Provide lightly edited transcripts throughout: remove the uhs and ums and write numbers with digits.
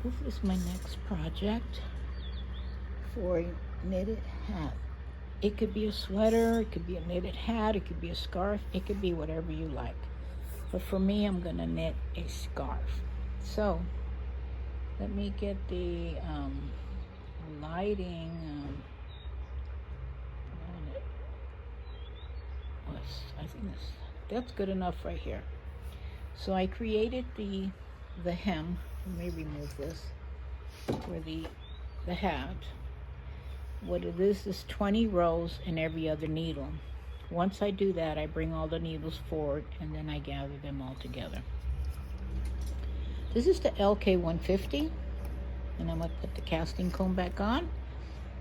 This is my next project for a knitted hat. It could be a sweater, it could be a knitted hat, it could be a scarf, it could be whatever you like. But for me, I'm gonna knit a scarf. So let me get the lighting. I think that's good enough right here. So I created the hem. Let me remove this for the hat. What it is 20 rows in every other needle. Once I do that, I bring all the needles forward and then I gather them all together. This is the Lk150, and I'm going to put the casting comb back on.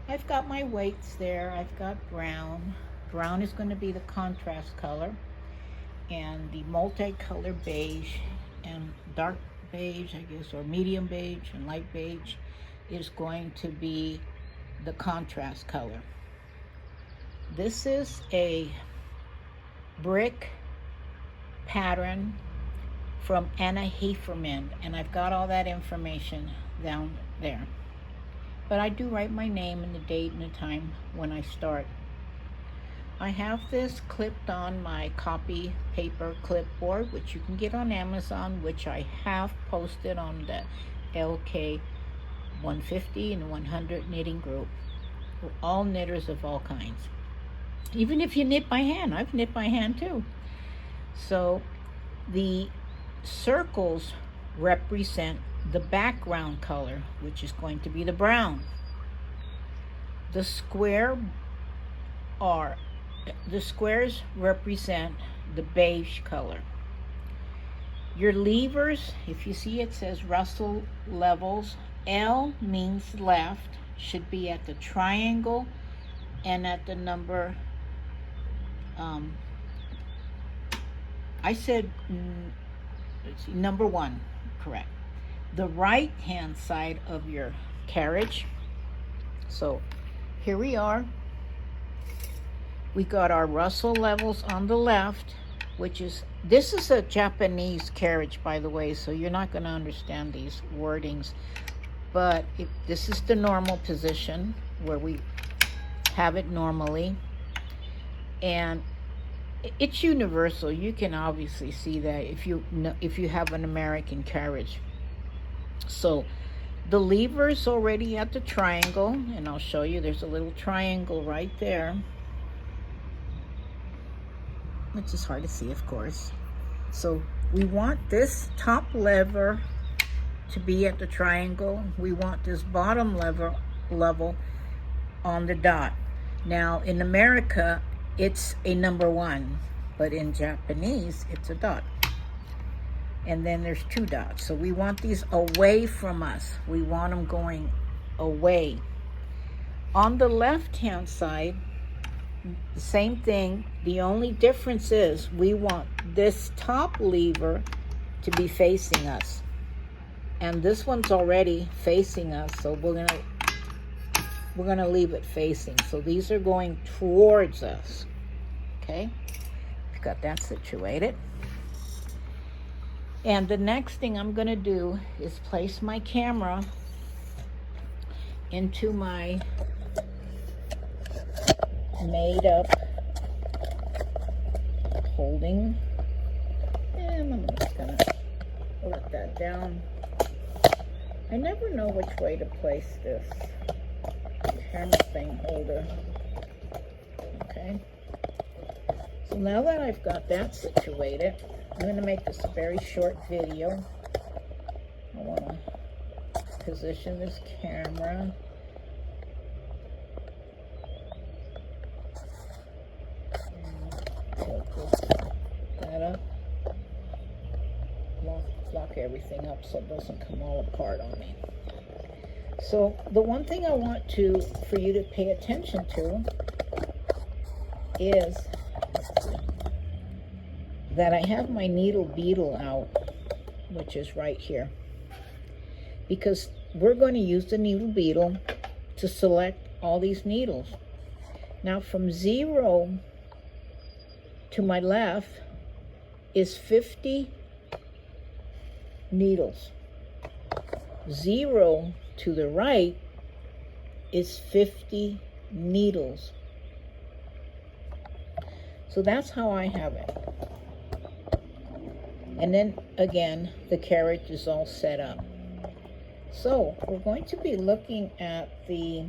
I've got my weights there. I've got brown. Brown is going to be the contrast color, and the multicolor beige and dark beige, I guess, or medium beige and light beige is going to be the contrast color. This is a brick pattern from Anna Heiferman, and I've got all that information down there. But I do write my name and the date and the time when I start. I have this clipped on my copy paper clipboard, which you can get on Amazon, which I have posted on the Lk150 and 100 knitting group. We're all knitters of all kinds. Even if you knit by hand, I've knit by hand too. So the circles represent the background color, which is going to be the brown. The squares represent the beige color. Your levers, if you see it says Russell levels, L means left, should be at the triangle and at the number, I said, let's see, number 1, correct. The right hand side of your carriage. So here we are. We got our Russell levels on the left, which is, this is a Japanese carriage, by the way, so you're not going to understand these wordings. But this is the normal position where we have it normally. And it's universal. You can obviously see that if you have an American carriage. So the lever's already at the triangle, and I'll show you, there's a little triangle right there. Which is hard to see, of course. So we want this top lever to be at the triangle. We want this bottom level on the dot. Now in America, it's a number 1, but in Japanese, it's a dot. And then there's 2 dots. So we want these away from us. We want them going away. On the left-hand side, the same thing. The only difference is we want this top lever to be facing us. And this one's already facing us, so we're gonna leave it facing. So these are going towards us. Okay? We've got that situated. And the next thing I'm gonna do is place my camera into my made up holding, and I'm just gonna let that down. I never know which way to place this camera thing holder. Okay, so now that I've got that situated, I'm going to make this a very short video. I want to position this camera. That up, lock everything up so it doesn't come all apart on me. So the one thing I want for you to pay attention to is that I have my needle beetle out, which is right here, because we're going to use the needle beetle to select all these needles. Now from 0 to my left is 50 needles. 0 to the right is 50 needles. So that's how I have it. And then again, the carriage is all set up. So we're going to be looking at the,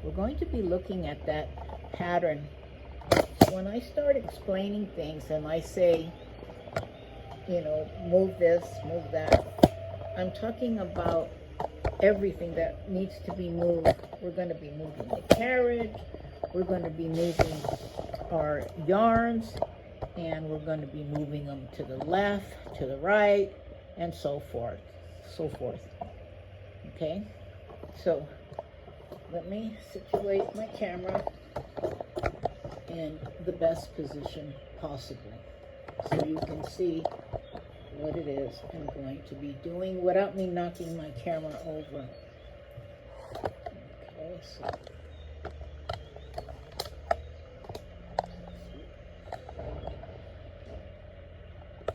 we're going to be looking at that pattern. When I start explaining things and I say, you know, move this, move that, I'm talking about everything that needs to be moved. We're going to be moving the carriage, we're going to be moving our yarns, and we're going to be moving them to the left, to the right, and so forth, okay? So let me situate my camera in the best position possible so you can see what it is I'm going to be doing without me knocking my camera over. Okay, so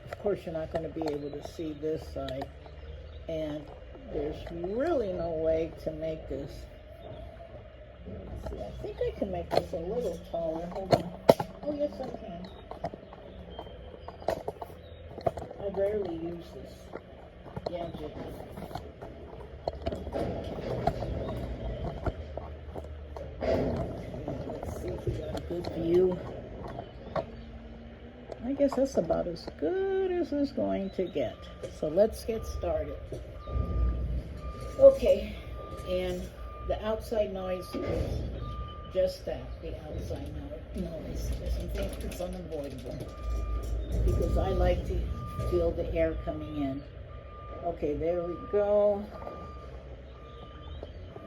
of course you're not going to be able to see this side, and there's really no way to make this. Let's see, I think I can make this a little taller. Hold on. Oh yes, I can. I rarely use this gadget. Let's see if we got a good view. I guess that's about as good as it's going to get. So let's get started. Okay, and the outside noise is just that, the outside noise. It's unavoidable because I like to feel the air coming in. Okay, there we go.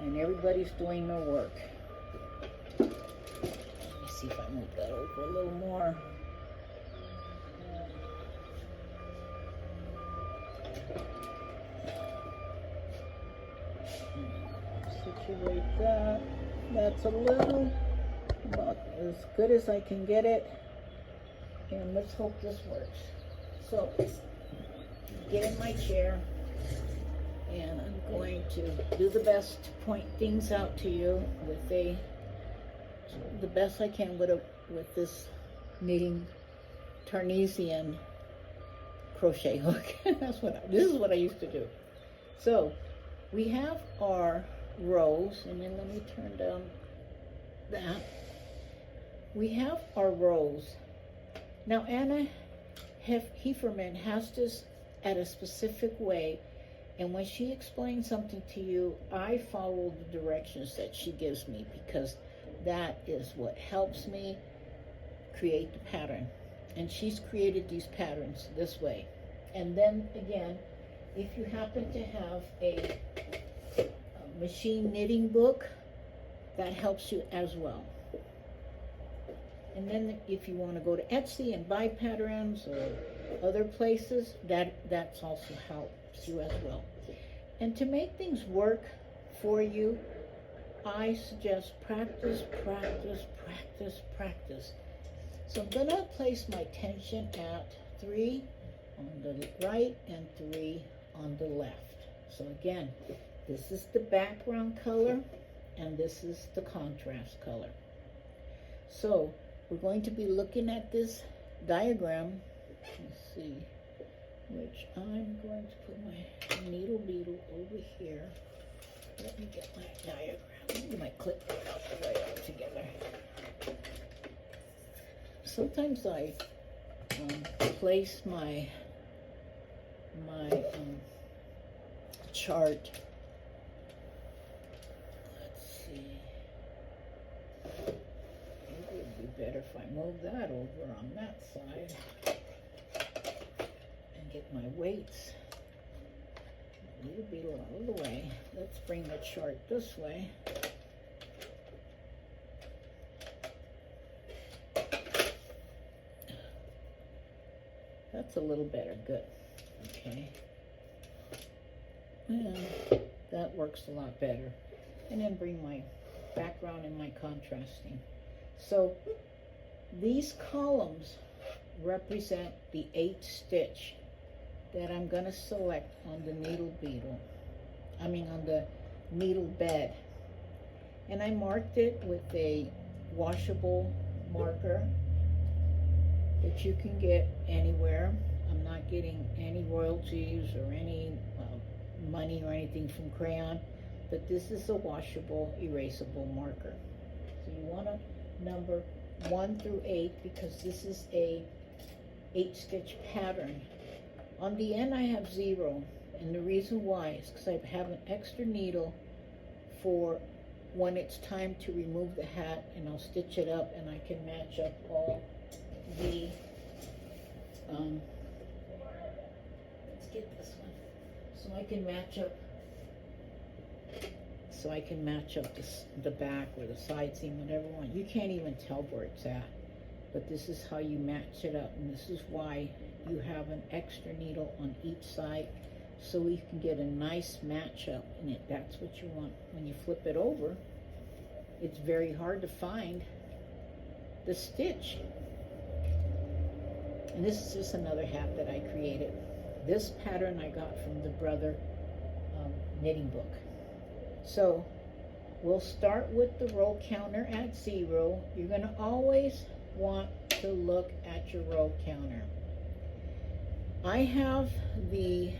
And everybody's doing their work. Let me see if I move that over a little more. Situate that. That's a little, about as good as I can get it. And let's hope this works. So, get in my chair, and I'm going to do the best to point things out to you with the best I can with this knitting Tarnesian crochet hook. This is what I used to do. So, we have our rows, and then let me turn down that. We have our rows. Now Anna Hefferman has this at a specific way, and when she explains something to you, I follow the directions that she gives me because that is what helps me create the pattern. And she's created these patterns this way. And then again, if you happen to have a machine knitting book, that helps you as well. And then if you want to go to Etsy and buy patterns or other places, that's also helps you as well. And to make things work for you, I suggest practice, practice, practice, practice. So I'm going to place my tension at 3 on the right and 3 on the left. So again, this is the background color and this is the contrast color. So we're going to be looking at this diagram. Let's see, which I'm going to put my needle beetle over here. Let me get my diagram. Let me get my clipboard out the way altogether. Sometimes I place my chart. Let's see. Maybe it'd be better if I move that over on that side and get my weights. A little bit out of the way. Let's bring the chart this way. That's a little better, good. Okay. And that works a lot better. And then bring my background and my contrasting. So these columns represent the 8th stitch that I'm going to select on the needle beetle. On the needle bed. And I marked it with a washable marker that you can get anywhere. I'm not getting any royalties or any money or anything from crayon, but this is a washable, erasable marker. So you want to number 1 through 8 because this is a 8-stitch pattern. On the end I have 0, and the reason why is because I have an extra needle for when it's time to remove the hat, and I'll stitch it up and I can match up all the let's get this one, so I can match up the back or the side seam, whatever one. You can't even tell where it's at, but this is how you match it up, and this is why you have an extra needle on each side, so you can get a nice match up in it. That's what you want. When you flip it over, it's very hard to find the stitch. And this is just another hat that I created. This pattern I got from the Brother knitting book. So we'll start with the row counter at 0. You're going to always want to look at your row counter. I have the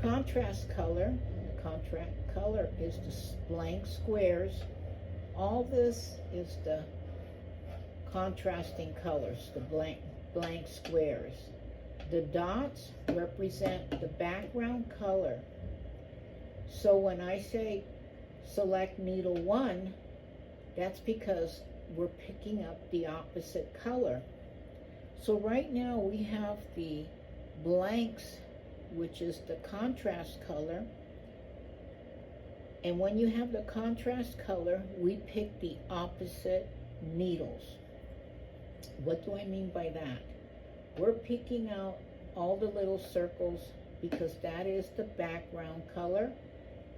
contrast color. The contrast color is the blank squares. All this is the contrasting colors, the blank squares. The dots represent the background color. So when I say select needle 1, that's because we're picking up the opposite color. So right now we have the blanks, which is the contrast color. And when you have the contrast color, we pick the opposite needles. What do I mean by that? We're picking out all the little circles because that is the background color,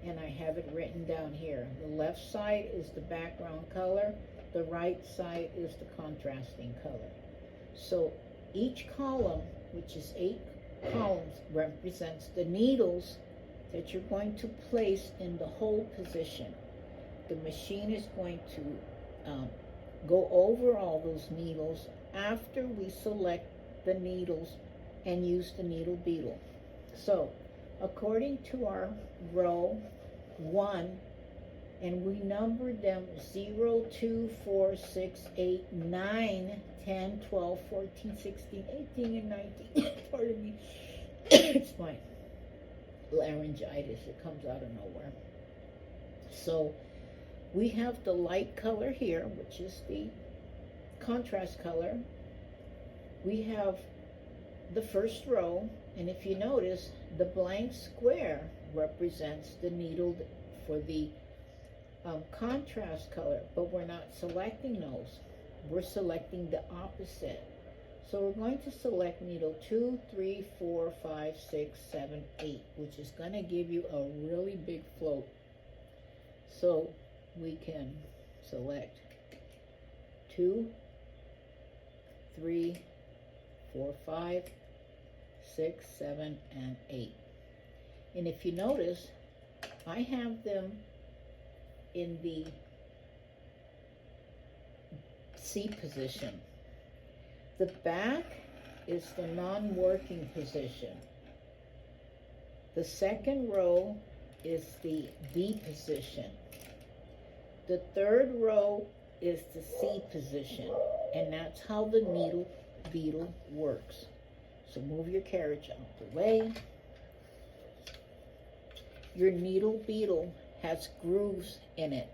and I have it written down here. The left side is the background color, the right side is the contrasting color. So each column, which is 8 columns, represents the needles that you're going to place in the hold position. The machine is going to go over all those needles after we select the needles and use the needle beetle. So according to our row 1, and we numbered them 0, 2, 4, 6, 8, 9, 10, 12, 14, 16, 18, and 19. Pardon me. It's my laryngitis. It comes out of nowhere. So we have the light color here, which is the contrast color. We have the first row, and if you notice, the blank square represents the needle for the contrast color, but we're not selecting those. We're selecting the opposite. So we're going to select needle 2, 3, 4, 5, 6, 7, 8, which is going to give you a really big float. So we can select 2, 3, 4, 5, 6, 7, and 8. And if you notice, I have them in the C position. The back is the non-working position. The second row is the B position. The third row is the C position, and that's how the needle beetle works. So move your carriage out the way. Your needle beetle has grooves in it.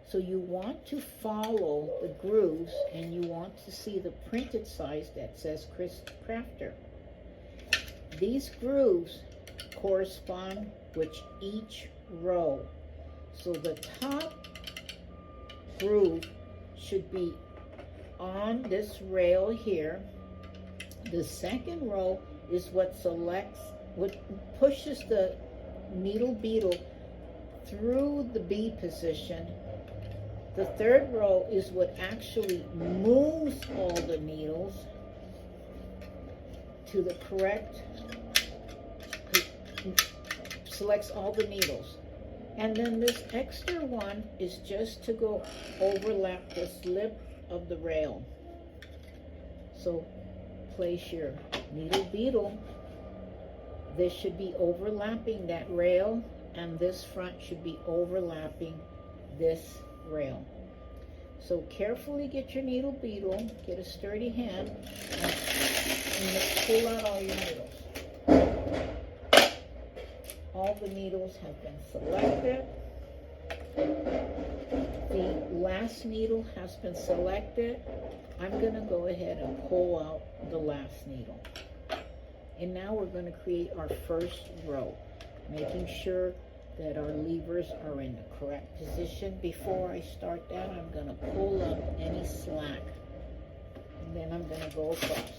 So you want to follow the grooves, and you want to see the printed size that says Chris Crafter. These grooves correspond with each row. So the top groove should be on this rail here. The second row is what pushes the needle beetle through the B position. The third row is what actually moves all the needles to the correct, selects all the needles. And then this extra one is just to go overlap the lip of the rail. So place your needle beetle. This should be overlapping that rail, and this front should be overlapping this rail. So carefully get your needle beetle, get a sturdy hand, and pull out all your needles. All the needles have been selected. The last needle has been selected. I'm going to go ahead and pull out the last needle. And now we're going to create our first row, making sure that our levers are in the correct position. Before I start that, I'm going to pull up any slack, and then I'm going to go across.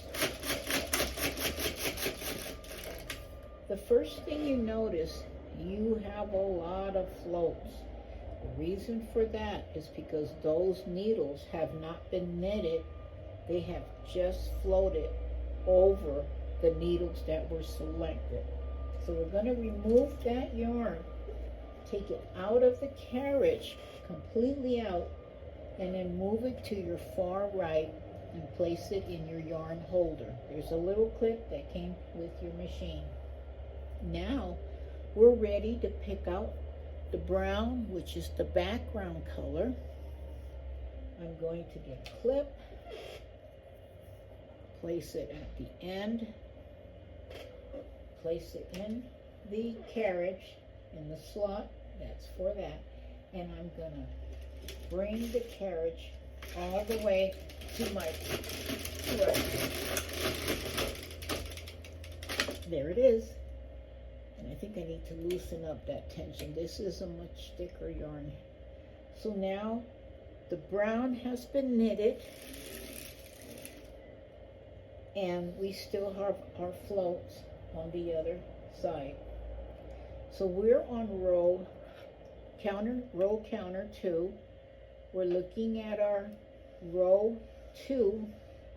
The first thing you notice, you have a lot of floats. The reason for that is because those needles have not been knitted. They have just floated over the needles that were selected. So we're going to remove that yarn, take it out of the carriage, completely out, and then move it to your far right and place it in your yarn holder. There's a little clip that came with your machine. Now we're ready to pick out the brown, which is the background color. I'm going to get a clip, place it at the end, place it in the carriage, in the slot, that's for that, and I'm gonna bring the carriage all the way to my right. There it is. And I think I need to loosen up that tension. This is a much thicker yarn. So now the brown has been knitted, and we still have our floats on the other side. So we're on row counter 2. We're looking at our row 2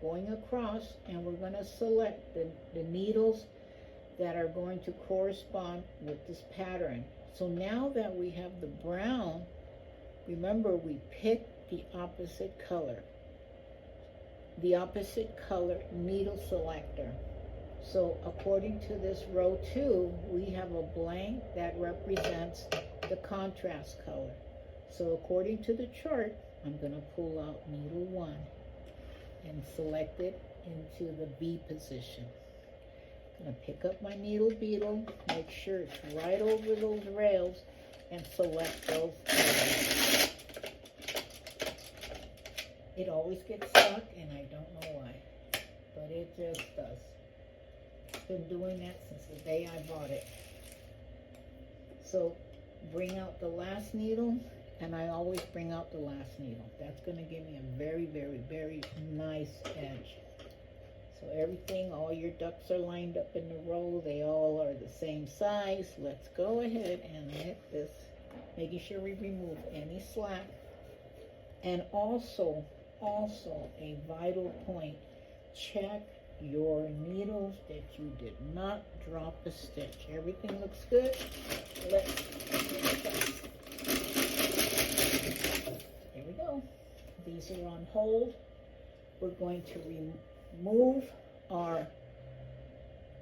going across, and we're going to select the needles that are going to correspond with this pattern. So now that we have the brown, remember we picked the opposite color needle selector. So according to this row 2, we have a blank that represents the contrast color. So according to the chart, I'm going to pull out needle 1 and select it into the B position. I'm going to pick up my needle beetle, make sure it's right over those rails, and select those colors. It always gets stuck, and I don't know why, but it just does. It's been doing that since the day I bought it. So bring out the last needle, and I always bring out the last needle. That's going to give me a very, very, very nice edge. So everything, all your ducks are lined up in the row. They all are the same size. Let's go ahead and knit this, making sure we remove any slack. And also a vital point, check your needles that you did not drop a stitch. Everything looks good. Let's Here we go. These are on hold. We're going to remove our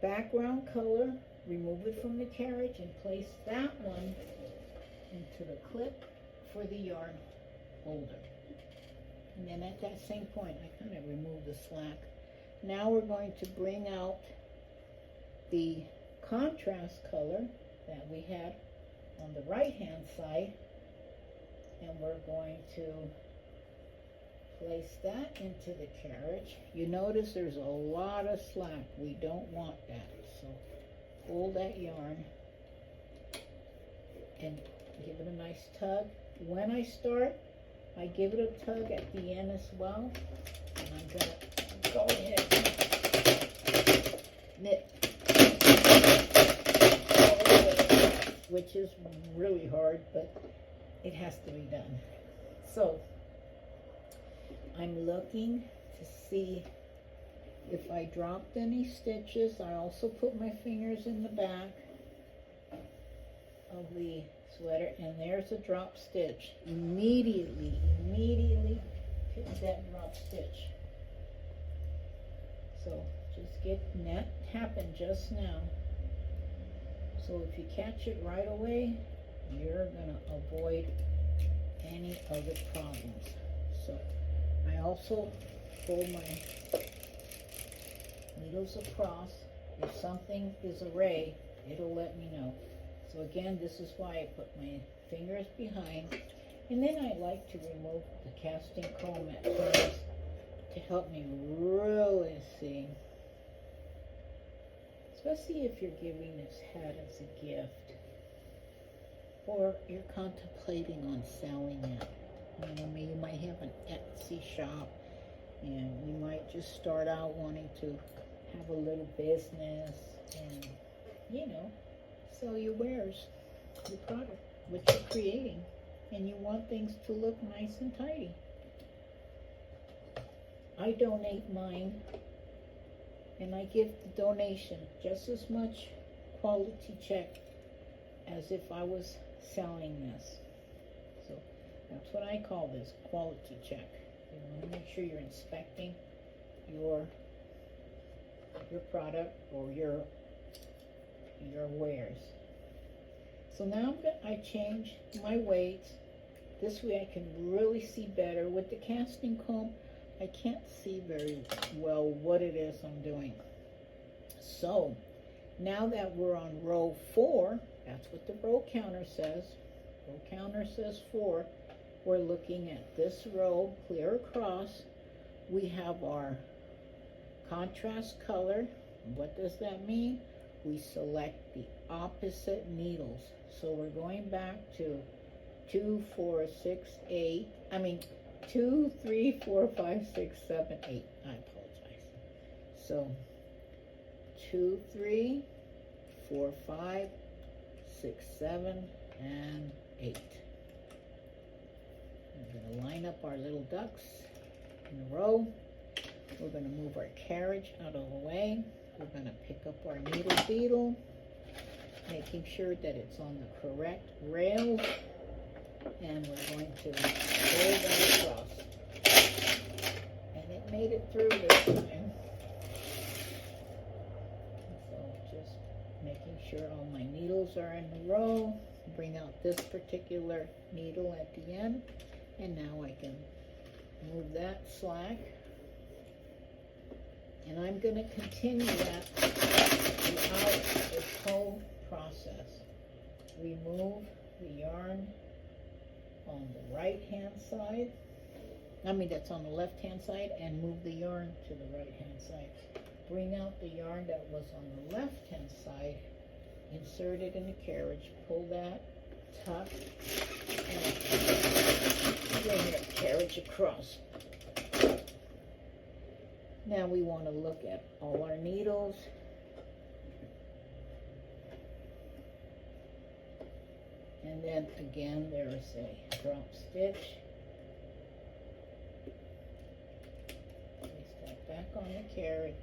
background color, remove it from the carriage, and place that one into the clip for the yarn holder. And then at that same point, I kind of remove the slack. Now we're going to bring out the contrast color that we had on the right hand side, and we're going to place that into the carriage. You notice there's a lot of slack. We don't want that. So pull that yarn and give it a nice tug. When I start, I give it a tug at the end as well. And I'm going to go ahead and knit all the way, which is really hard, but it has to be done. So I'm looking to see If I dropped any stitches, I also put my fingers in the back of the sweater, and there's a drop stitch. Immediately hit that drop stitch. So just getting that happened just now. So if you catch it right away, you're gonna avoid any other problems. So I also fold my needles across. If something is awry, it'll let me know. So again, this is why I put my fingers behind, and then I like to remove the casting comb at times to help me really see. Especially if you're giving this hat as a gift, or you're contemplating on selling it. You know, you might have an Etsy shop, and you might just start out wanting to have a little business and, you know, sell your wares, your product, what you're creating, and you want things to look nice and tidy. I donate mine, and I give the donation just as much quality check as if I was selling this. So that's what I call this, quality check. You want to make sure you're inspecting your product or your wares. So now I change my weights. This way I can really see better. With the casting comb, I can't see very well what it is I'm doing. So now that we're on row 4, that's what the row counter says. Row counter says 4. We're looking at this row clear across. We have our contrast color. What does that mean? We select the opposite needles. So we're going back to 2, 4, 6, 8. 2, 3, 4, 5, 6, 7, 8. I apologize. So 2, 3, 4, 5, 6, 7, and 8. We're going to line up our little ducks in a row. We're going to move our carriage out of the way. We're going to pick up our needle beetle, making sure that it's on the correct rails, and we're going to pull that across. And it made it through this time. So just making sure all my needles are in the row. Bring out this particular needle at the end, and now I can move that slack. And I'm going to continue that throughout this whole process. Remove the yarn on the right hand side. That's on the left hand side, and move the yarn to the right hand side. Bring out the yarn that was on the left hand side, insert it in the carriage, pull that, tuck, and bring your carriage across. Now we want to look at all our needles. And then again, there is a drop stitch. Place that back on the carrot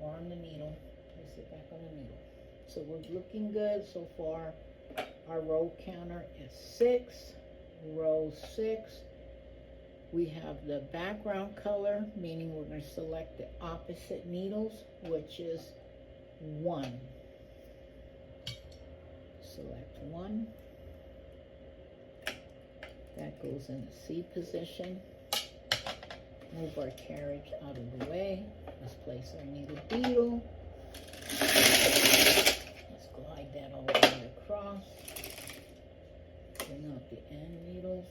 or on the needle. Place it back on the needle. So we're looking good so far. Our row counter is 6. Row 6. We have the background color, meaning we're going to select the opposite needles, which is 1. Select 1. That goes in the C position. Move our carriage out of the way. Let's place our needle beetle. Let's glide that all the way across. Bring out the end needles.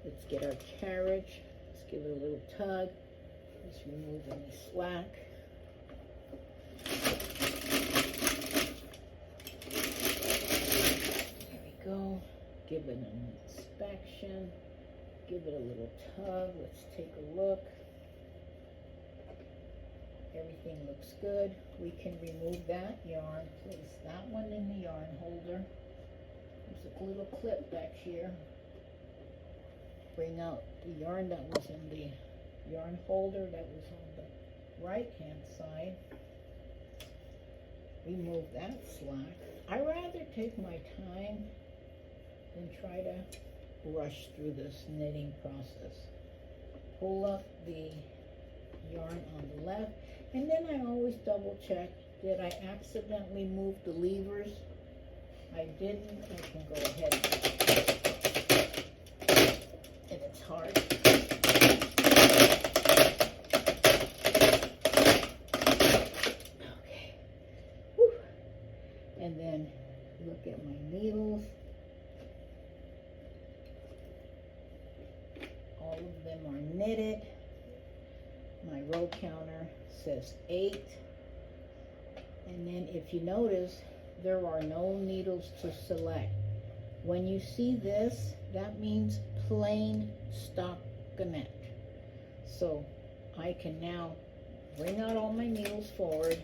Let's get our carriage. Let's give it a little tug. Let's remove any slack. There we go. Give it an inspection. Give it a little tug. Let's take a look. Everything looks good. We can remove that yarn. Place that one in the yarn holder. There's a little clip back here. Bring out the yarn that was in the yarn holder that was on the right hand side. Remove that slack. I rather take my time than try to rush through this knitting process. Pull up the yarn on the left, and then I always double check, did I accidentally move the levers? I didn't. I can go ahead and it's hard. Okay. Whew. And then look at my needles. All of them are knitted. My row counter says 8. And then if you notice, there are no needles to select. When you see this, that means plain stockinette. So I can now bring out all my needles forward.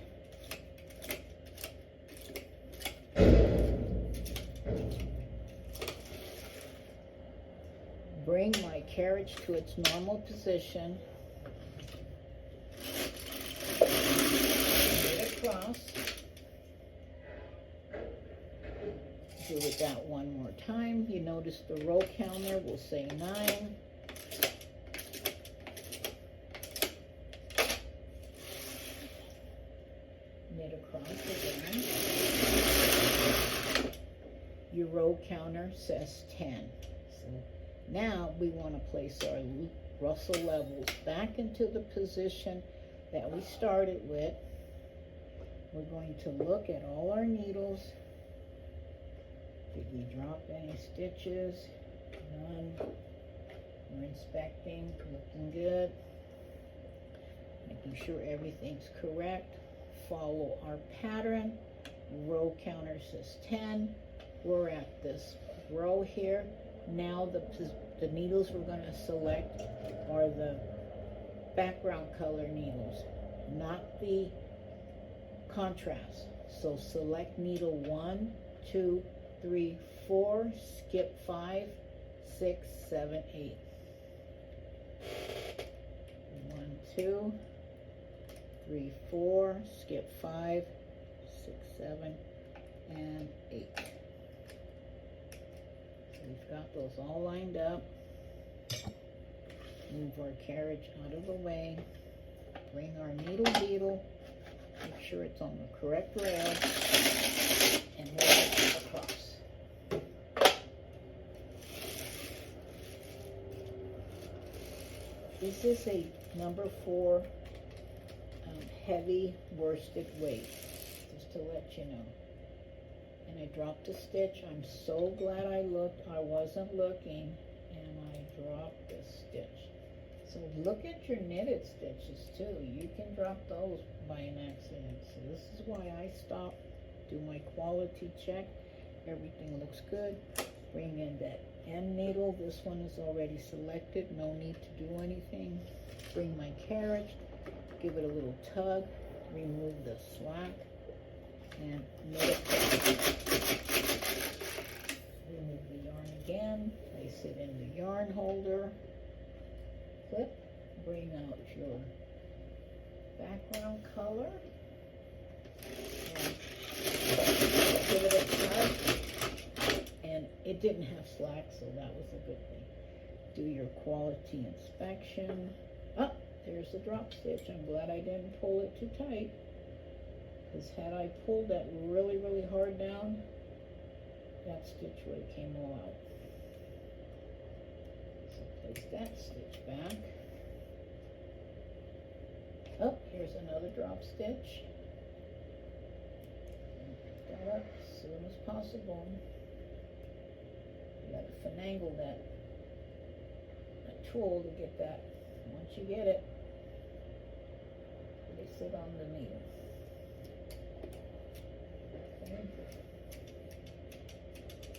Bring my carriage to its normal position. Knit across. Do it that one more time. You notice the row counter will say 9. Knit across again. Your row counter says 10. So now we want to place our Russell levels back into the position that we started with. We're going to look at all our needles. Did we drop any stitches? None. We're inspecting, looking good. Making sure everything's correct. Follow our pattern. Row counter says 10. We're at this row here. Now the needles we're going to select are the background color needles, not the contrast. So select needle 1, 2, 3, 4, skip 5, 6, 7, 8. 1, 2, 3, 4, skip 5, 6, 7, and 8. So we've got those all lined up. Move our carriage out of the way. Bring our needle beetle. Make sure it's on the correct rail. And move it across. This is a number 4 heavy worsted weight, just to let you know. And I dropped a stitch. I'm so glad I looked. I wasn't looking, and I dropped a stitch. So look at your knitted stitches too. You can drop those by an accident. So this is why I stopped, do my quality check. Everything looks good. Bring in that end needle. This one is already selected. No need to do anything. Bring my carriage. Give it a little tug. Remove the slack. And knit it. Remove the yarn again. Place it in the yarn holder. Clip. Bring out your background color. And give it a tug. And it didn't have slack, so that was a good thing. Do your quality inspection. Oh, there's the drop stitch. I'm glad I didn't pull it too tight. Because had I pulled that really, really hard down, that stitch would have came all out. So place that stitch back. Oh, here's another drop stitch. Pick that up as soon as possible. You gotta finagle that tool to get that. Once you get it, place it on the needle. Okay.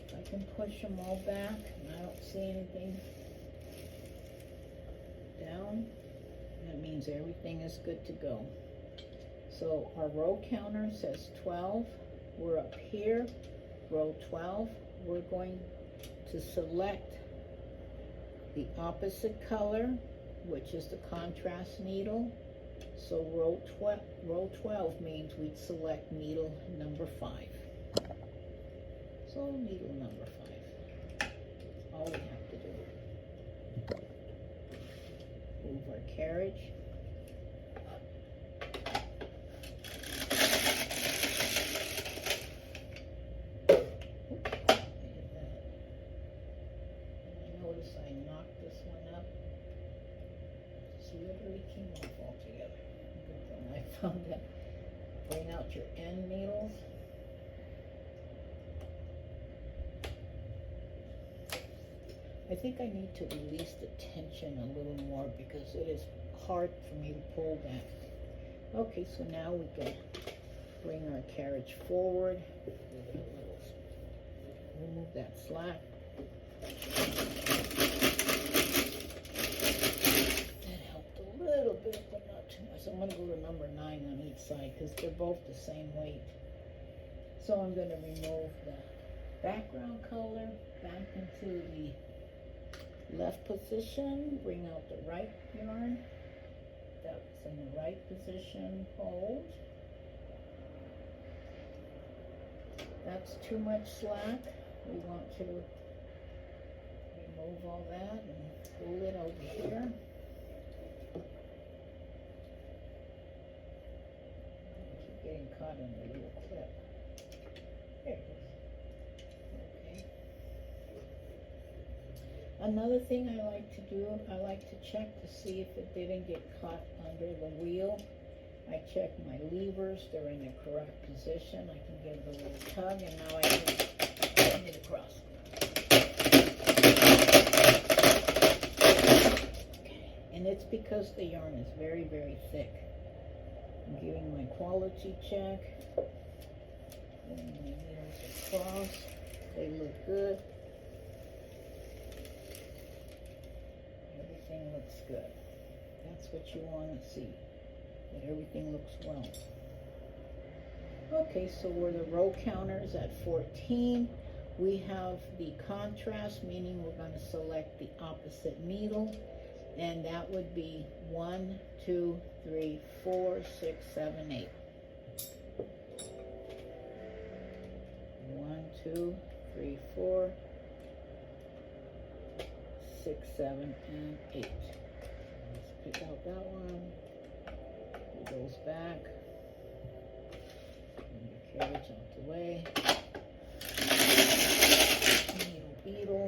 If I can push them all back and I don't see anything down, that means everything is good to go. So our row counter says 12. We're up here, row 12. We're going to select the opposite color which is the contrast needle. So row 12 means we'd select needle number 5. So needle number 5. All we have to do. Move our carriage. I knocked this one up. Just literally came off altogether. Good thing I found that. Bring out your end needles. I think I need to release the tension a little more because it is hard for me to pull back. Okay, so now we can bring our carriage forward. Remove that slack. That helped a little bit, but not too much. I'm going to go to number 9 on each side because they're both the same weight. So I'm going to remove the background color back into the left position. Bring out the right yarn. That's in the right position. Hold. That's too much slack. We want to remove all that and pull it over here. I keep getting caught in the little clip. There it is. Okay. Another thing I like to do, I like to check to see if it didn't get caught under the wheel. I check my levers, they're in the correct position. I can give it a little tug and now I can bring it across. And it's because the yarn is very, very thick. I'm giving my quality check. Bring my needles across. They look good. Everything looks good. That's what you want to see. That everything looks well. Okay, so where the row counter is at 14, we have the contrast, meaning we're going to select the opposite needle. And that would be 1, 2, 3, 4, 6, 7, 8. 1, 2, 3, 4, 6, 7, and 8. Let's pick out that one. It goes back. Bring the carriage out the way. Needle beetle.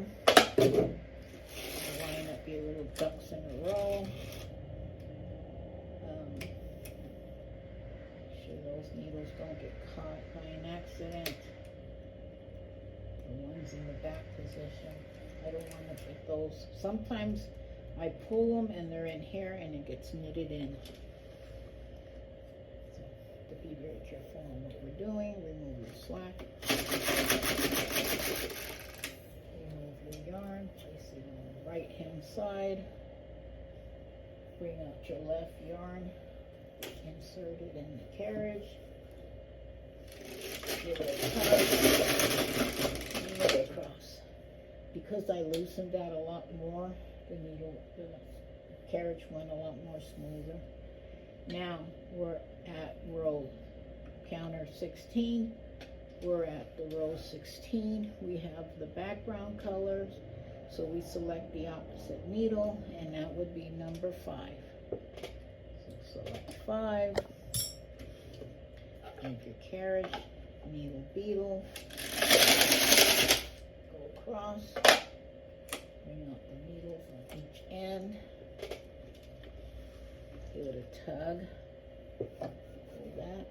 Line up your little ducks in a row. Make sure those needles don't get caught by an accident. The ones in the back position. I don't want to put those. Sometimes I pull them and they're in here and it gets knitted in. So to be very careful on what we're doing. Remove your slack. Remove your yarn. Place it on the right hand side. Bring out your left yarn. Insert it in the carriage. Give it a tug. Knit it across. Because I loosened that a lot more, the carriage went a lot more smoother. Now we're at row counter 16. We're at the row 16. We have the background colors. So we select the opposite needle, and that would be number 5. So select 5. Make your carriage, needle beetle. Go across. Bring out the needles on each end. Give it a tug. Pull that.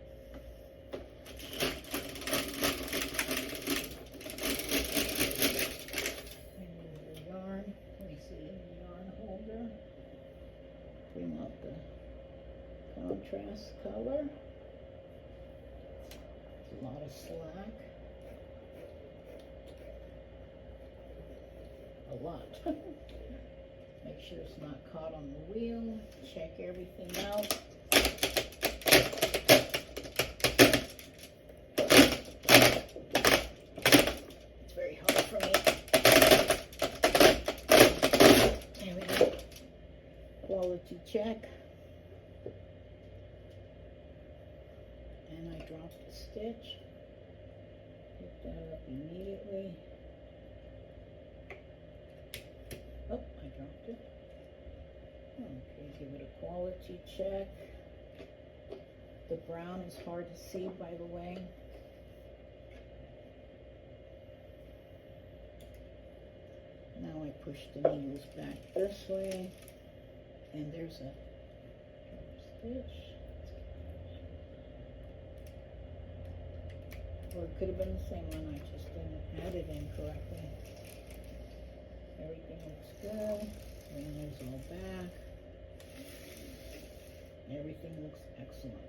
Bring out the contrast color. There's a lot of slack. A lot. Make sure it's not caught on the wheel. Check everything out. It's very hard for me. There we go. and I dropped the stitch. Pick that up immediately. Oh, I dropped it. Okay, give it a quality check. The brown is hard to see, by the way. Now I push the needles back this way, and there's a stitch. Or it could have been the same one, I just didn't add it in correctly. Everything looks good. Bring those all back. Everything looks excellent.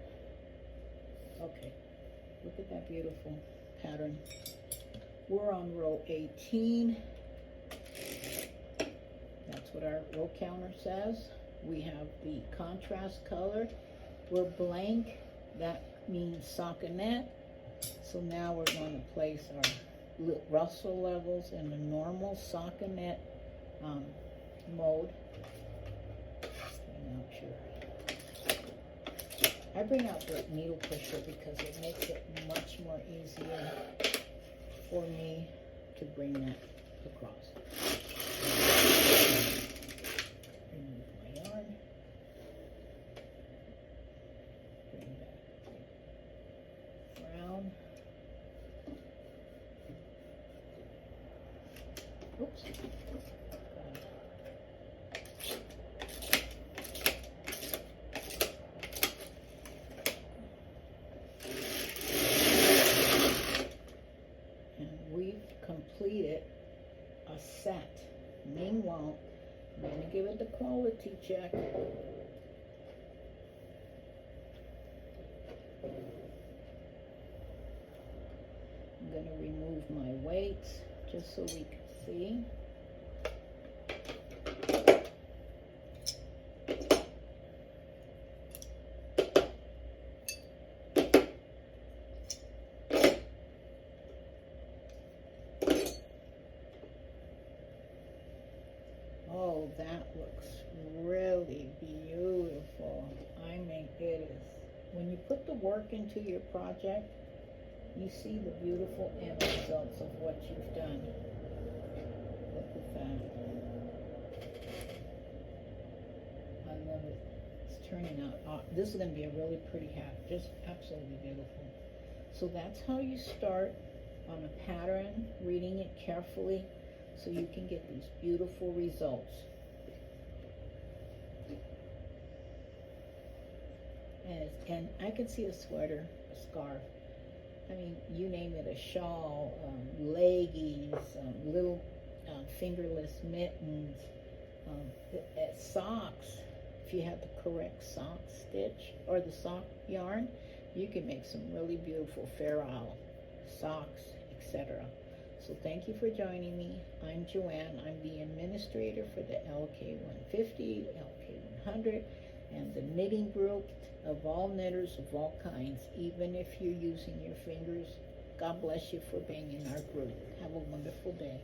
Okay, look at that beautiful pattern. We're on row 18. That's what our row counter says. We have the contrast color. We're blank. That means stockinette. So now we're going to place our Russell levels in the normal stockinette mode. I'm not sure. I bring out the needle pusher because it makes it much more easier for me to bring that across. Remove my yarn. Bring back the brown. Oops. And we've completed a set. Meanwhile, I'm going to give it the quality check. I'm going to remove my weights just so we can see. Oh, that looks really beautiful. I mean, it is. When you put the work into your project, you see the beautiful end results of what you've done. Look at that. I love it. It's turning out. This is going to be a really pretty hat. Just absolutely beautiful. So that's how you start on a pattern, reading it carefully so you can get these beautiful results. And I can see a sweater, a scarf. I mean, you name it, a shawl, leggies, little fingerless mittens, socks. If you have the correct sock stitch or the sock yarn, you can make some really beautiful Fair Isle socks, etc. So thank you for joining me. I'm Joanne. I'm the administrator for the Lk150, Lk100, and the knitting group of all knitters of all kinds, even if you're using your fingers. God bless you for being in our group. Have a wonderful day.